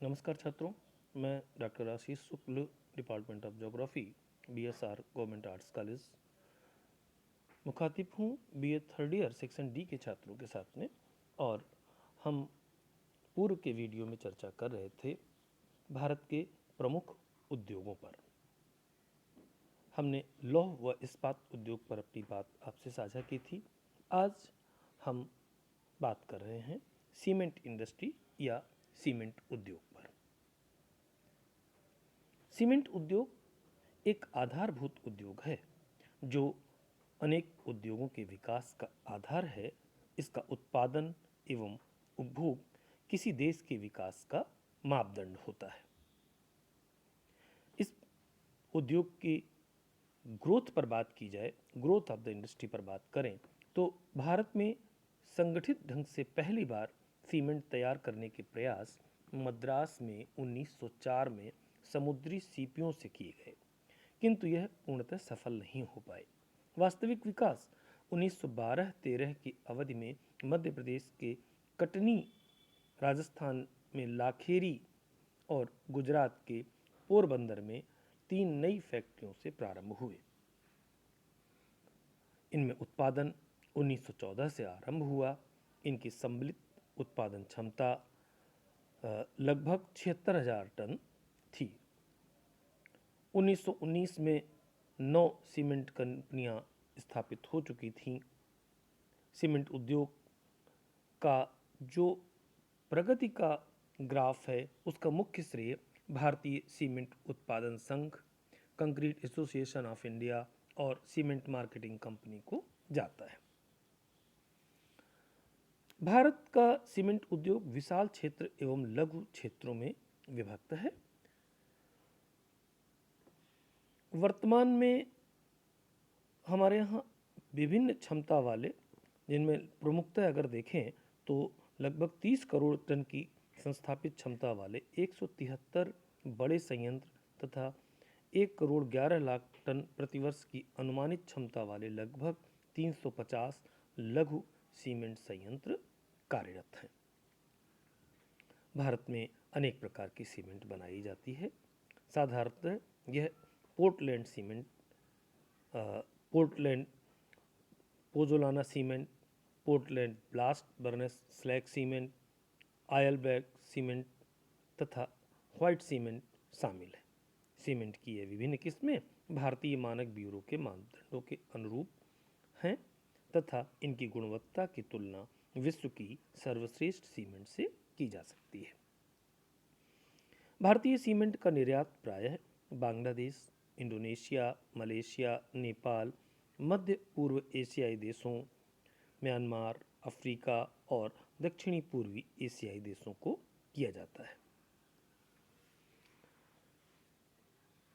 नमस्कार छात्रों, मैं doctor Ashish Shukla, department of geography, BSR government arts college मुखातिब हूँ BA third year section D के छात्रों के साथ में। और हम पूर्व के वीडियो में चर्चा कर रहे थे भारत के प्रमुख उद्योगों पर। हमने लौह व इस्पात उद्योग पर अपनी बात आपसे साझा की थी। आज हम बात कर रहे हैं सीमेंट इंडस्ट्री या सीमेंट उद्योग पर। सीमेंट उद्योग एक आधारभूत उद्योग है जो अनेक उद्योगों के विकास का आधार है। इसका उत्पादन एवं उपभोग किसी देश के विकास का मापदंड होता है। इस उद्योग की ग्रोथ पर बात की जाए, ग्रोथ ऑफ द इंडस्ट्री पर बात करें तो भारत में संगठित ढंग से पहली बार सीमेंट तैयार करने के प्रयास मद्रास में 1904 में समुद्री सीपियों से किए गए, किंतु यह पूर्णतः सफल नहीं हो पाए। वास्तविक विकास 1912-13 की अवधि में मध्य प्रदेश के कटनी, राजस्थान में लाखेरी और गुजरात के पोरबंदर में 3 नई फैक्ट्रियों से प्रारंभ हुए। इनमें उत्पादन 1914 से आरंभ हुआ। इनकी सम्मिलित उत्पादन क्षमता लगभग 76,000 टन थी। 1919 में 9 सीमेंट कंपनियां स्थापित हो चुकी थीं। सीमेंट उद्योग का जो प्रगति का ग्राफ है उसका मुख्य श्रेय भारतीय सीमेंट उत्पादन संघ, कंक्रीट एसोसिएशन ऑफ इंडिया और सीमेंट मार्केटिंग कंपनी को जाता है। भारत का सीमेंट उद्योग विशाल क्षेत्र एवं लघु क्षेत्रों में विभक्त है। वर्तमान में हमारे यहाँ विभिन्न क्षमता वाले, जिनमें प्रमुखतः अगर देखें तो लगभग 30 करोड़ टन की संस्थापित क्षमता वाले 173 बड़े संयंत्र तथा 1 करोड़ 11 लाख टन प्रतिवर्ष की अनुमानित क्षमता वाले लगभग 350 लघु सीमेंट संयंत्र कार्यरत हैं। भारत में अनेक प्रकार की सीमेंट बनाई जाती है। साधारणतः यह Portland cement, Portland pozzolana cement, Portland blast furnace slag cement, आयलबैग सीमेंट तथा व्हाइट सीमेंट शामिल है। सीमेंट की ये विभिन्न किस्में भारतीय मानक ब्यूरो के मानदंडों के अनुरूप हैं तथा इनकी गुणवत्ता की तुलना विश्व की सर्वश्रेष्ठ सीमेंट से की जा सकती है। भारतीय सीमेंट का निर्यात प्रायः बांग्लादेश, इंडोनेशिया, मलेशिया, नेपाल, मध्य पूर्व एशियाई देशों, म्यांमार, अफ्रीका और दक्षिणी पूर्वी एशियाई देशों को किया जाता है।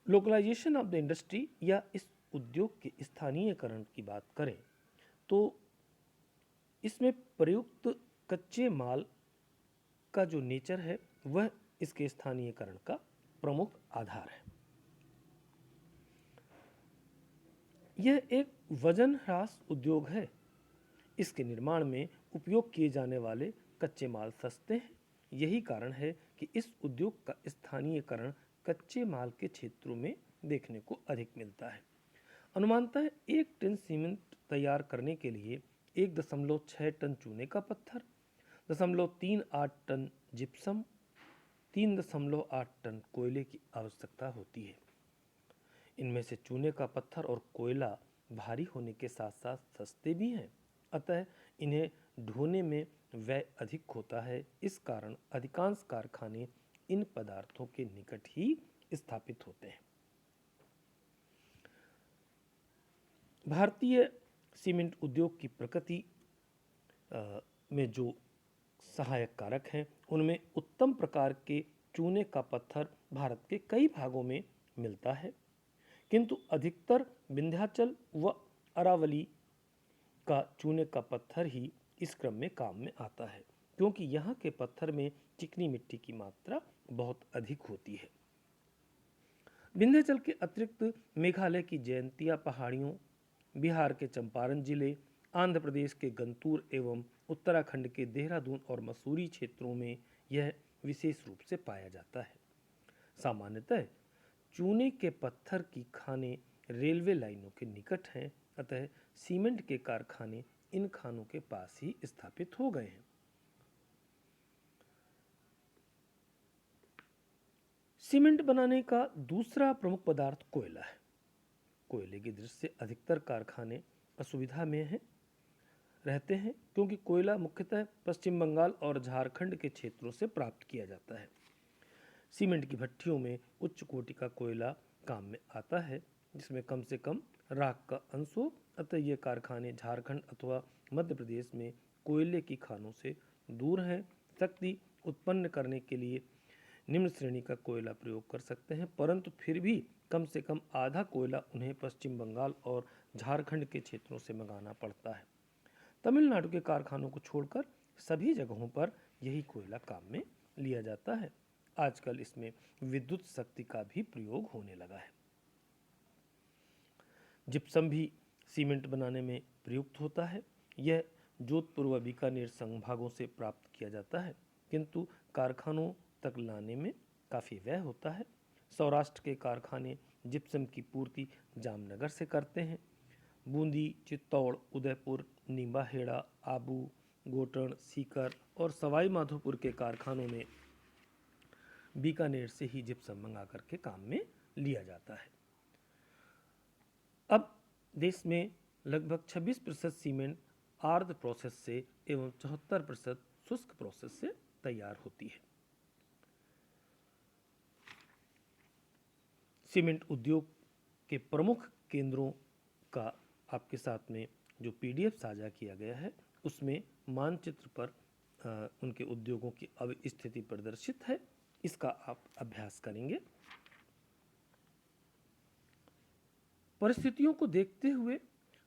लोकलाइजेशन ऑफ द इंडस्ट्री या इस उद्योग के स्थानीयकरण की बात करें तो इसमें प्रयुक्त कच्चे माल का जो नेचर है वह इसके स्थानीयकरण का प्रमुख आधार है। यह एक वजन ह्रास उद्योग है। इसके निर्माण में उपयोग किए जाने वाले कच्चे माल सस्ते हैं। यही कारण है कि इस उद्योग का स्थानीयकरण कच्चे माल के क्षेत्रों में देखने को अधिक मिलता है। अनुमानतः 1 टन सीमेंट तैयार करने के लिए 1.6 टन चूने का पत्थर, 0.38 टन जिप्सम, 3.8 टन कोयले की आवश्यकता होती है। इनमें से चूने का पत्थर और कोयला भारी होने के साथ साथ सस्ते भी हैं, अतः इन्हें ढोने में व्यय अधिक होता है। इस कारण अधिकांश कारखाने इन पदार्थों के निकट ही स्थापित होते हैं। भारतीय सीमेंट उद्योग की प्रकृति में जो सहायक कारक हैं उनमें उत्तम प्रकार के चूने का पत्थर भारत के कई भागों में मिलता है, किंतु अधिकतर विंध्याचल व अरावली का चूने का पत्थर ही इस क्रम में काम में आता है, क्योंकि यहाँ के पत्थर में चिकनी मिट्टी की मात्रा बहुत अधिक होती है। विंध्याचल के अतिरिक्त मेघालय की जयंतिया पहाड़ियों, बिहार के चंपारण जिले, आंध्र प्रदेश के गंतूर एवं उत्तराखंड के देहरादून और मसूरी क्षेत्रों में यह विशेष रूप से पाया जाता है। सामान्यतः चूने के पत्थर की खानें रेलवे लाइनों के निकट हैं, अतः सीमेंट के कारखाने इन खानों के पास ही स्थापित हो गए हैं। सीमेंट बनाने का दूसरा प्रमुख पदार्थ कोयला है। कोयले की दृष्टि से अधिकतर कारखाने असुविधा में रहते हैं, क्योंकि कोयला मुख्यतः पश्चिम बंगाल और झारखंड के क्षेत्रों से प्राप्त किया जाता है। सीमेंट की भट्टियों में उच्च कोटि का कोयला काम में आता है, जिसमें कम से कम राख का अंश हो, अतः ये कारखाने झारखंड अथवा मध्य प्रदेश में कोयले की खानों से दूर हैं। शक्ति उत्पन्न करने के लिए निम्न श्रेणी का कोयला प्रयोग कर सकते हैं, परंतु फिर भी कम से कम आधा कोयला उन्हें पश्चिम बंगाल और झारखंड के क्षेत्रों से मंगाना पड़ता है। तमिलनाडु के कारखानों को छोड़कर सभी जगहों पर यही कोयला काम में लिया जाता है। आजकल इसमें विद्युत शक्ति का भी प्रयोग होने लगा है। जिप्सम भी सीमेंट बनाने में प्रयुक्त होता है। यह जोधपुर व बीकानेर संभागों से प्राप्त किया जाता है, किंतु कारखानों तक लाने में काफ़ी व्यय होता है। सौराष्ट्र के कारखाने जिप्सम की पूर्ति जामनगर से करते हैं। बूंदी, चित्तौड़, उदयपुर, नींबाहेड़ा, आबू, गोटन, सीकर और सवाई माधोपुर के कारखानों में बीकानेर से ही जिप्सम मंगा करके काम में लिया जाता है। अब देश में लगभग 26% सीमेंट आर्द्र प्रोसेस से एवं 74% शुष्क प्रोसेस से तैयार होती है। सीमेंट उद्योग के प्रमुख केंद्रों का आपके साथ में जो PDF साझा किया गया है, उसमें मानचित्र पर उनके उद्योगों की स्थिति प्रदर्शित है। इसका आप अभ्यास करेंगे। परिस्थितियों को देखते हुए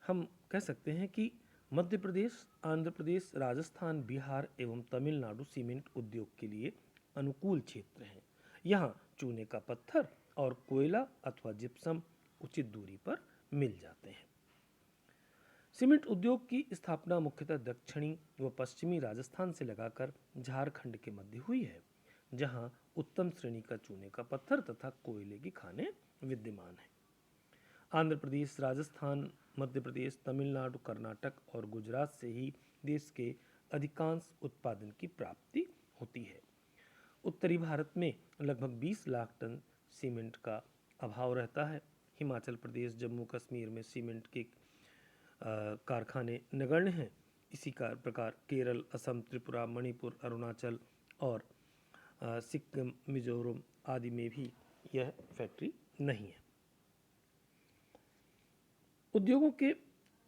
हम कह सकते हैं कि मध्य प्रदेश, आंध्र प्रदेश, राजस्थान, बिहार एवं तमिलनाडु सीमेंट उद्योग के लिए अनुकूल क्षेत्र हैं। यहाँ चूने का पत्थर और कोयला अथवा जिप्सम उचित दूरी पर मिल जाते हैं। सीमेंट उद्योग की स्थापना मुख्यतः दक्षिणी व पश्चिमी राजस्थान से लगाकर झारखंड के मध्य हुई है, जहां उत्तम श्रेणी का चूने का पत्थर तथा कोयले की खानें विद्यमान हैं। आंध्र प्रदेश, राजस्थान, मध्य प्रदेश, तमिलनाडु, कर्नाटक और गुजरात से ही देश के अधिकांश उत्पादन की प्राप्ति होती है। उत्तरी भारत में लगभग 20 लाख टन सीमेंट का अभाव रहता है। हिमाचल प्रदेश, जम्मू कश्मीर में सीमेंट के कारखाने नगण्य हैं। इसी प्रकार केरल, असम, त्रिपुरा, मणिपुर, अरुणाचल और सिक्किम, मिजोरम आदि में भी यह फैक्ट्री नहीं है।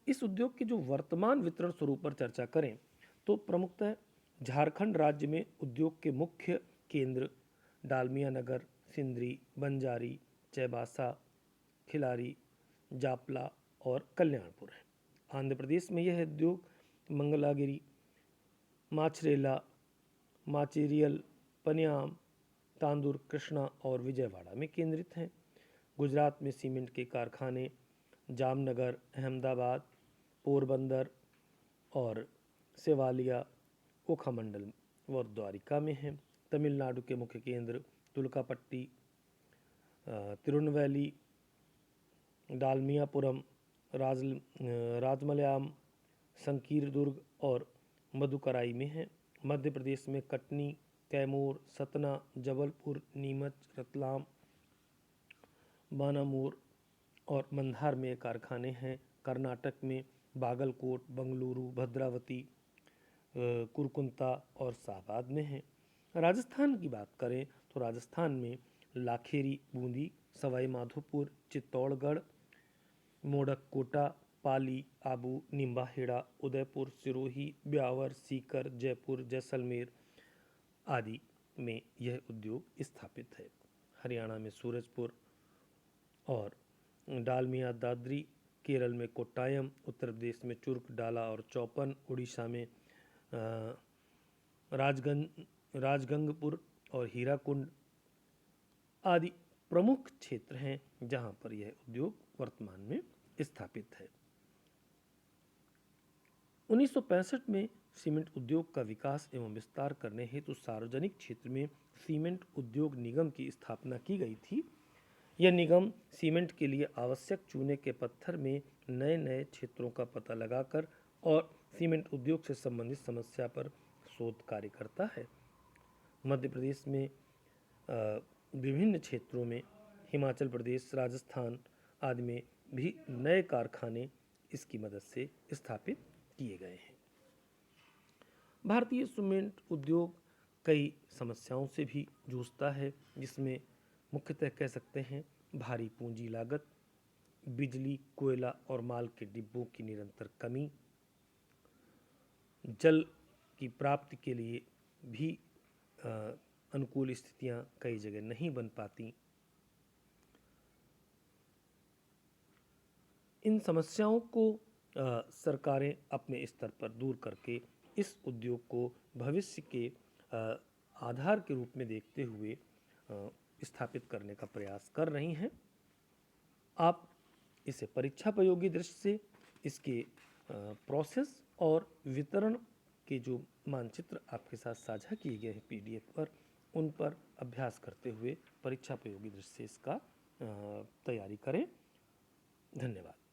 इस उद्योग के जो वर्तमान वितरण स्वरूप पर चर्चा करें तो प्रमुखतः झारखंड राज्य में उद्योग के मुख्य केंद्र डालमिया नगर, सिंदरी, बंजारी, चैबासा, खिलारी, जापला और कल्याणपुर है। आंध्र प्रदेश में यह उद्योग मंगलागिरी, माचरेला, माचेरियल, पनियाम, तांदूर, कृष्णा और विजयवाड़ा में केंद्रित हैं। गुजरात में सीमेंट के कारखाने जामनगर, अहमदाबाद, पोरबंदर और सेवालिया, ओखा-मंडल व द्वारिका में हैं। तमिलनाडु के मुख्य केंद्र तुलकापट्टी, तिरुनवैली, डालमियापुरम, राजमलयाम, संकीरदुर्ग और मदुकराई में हैं। मध्य प्रदेश में कटनी, कैमूर, सतना, जबलपुर, नीमच, रतलाम, बानामूर और मंधार में कारखाने हैं। कर्नाटक में बागलकोट, बंगलुरु, भद्रावती, कुरकुंता और शाहबाद में हैं। राजस्थान की बात करें तो राजस्थान में लाखेरी, बूंदी, सवाई माधोपुर, चित्तौड़गढ़, मोडक, कोटा, पाली, आबू, नींबाहेड़ा, उदयपुर, सिरोही, ब्यावर, सीकर, जयपुर, जैसलमेर आदि में यह उद्योग स्थापित है। हरियाणा में सूरजपुर और डालमिया, दादरी, केरल में कोट्टायम, उत्तर प्रदेश में चुर्क, डाला और चौपन, उड़ीसा में राजगंगपुर और हीराकुंड आदि प्रमुख क्षेत्र हैं जहां पर यह उद्योग वर्तमान में स्थापित है। 1965 में सीमेंट उद्योग का विकास एवं विस्तार करने हेतु सार्वजनिक क्षेत्र में सीमेंट उद्योग निगम की स्थापना की गई थी। यह निगम सीमेंट के लिए आवश्यक चूने के पत्थर में नए नए क्षेत्रों का पता लगाकर और सीमेंट उद्योग से संबंधित समस्या पर शोध कार्य करता है। मध्य प्रदेश में विभिन्न क्षेत्रों में, हिमाचल प्रदेश, राजस्थान आदि में भी नए कारखाने इसकी मदद से स्थापित किए गए हैं। भारतीय सीमेंट उद्योग कई समस्याओं से भी जूझता है, जिसमें मुख्यतः कह सकते हैं भारी पूंजी लागत, बिजली, कोयला और माल के डिब्बों की निरंतर कमी, जल की प्राप्ति के लिए भी अनुकूल स्थितियां कई जगह नहीं बन पाती। इन समस्याओं को सरकारें अपने स्तर पर दूर करके इस उद्योग को भविष्य के आधार के रूप में देखते हुए स्थापित करने का प्रयास कर रही हैं। आप इसे परीक्षा प्रयोगी दृष्टि से इसके प्रोसेस और वितरण के जो मानचित्र आपके साथ साझा किए गए हैं PDF पर, उन पर अभ्यास करते हुए परीक्षा प्रयोगी दृष्टि से इसका तैयारी करें। धन्यवाद।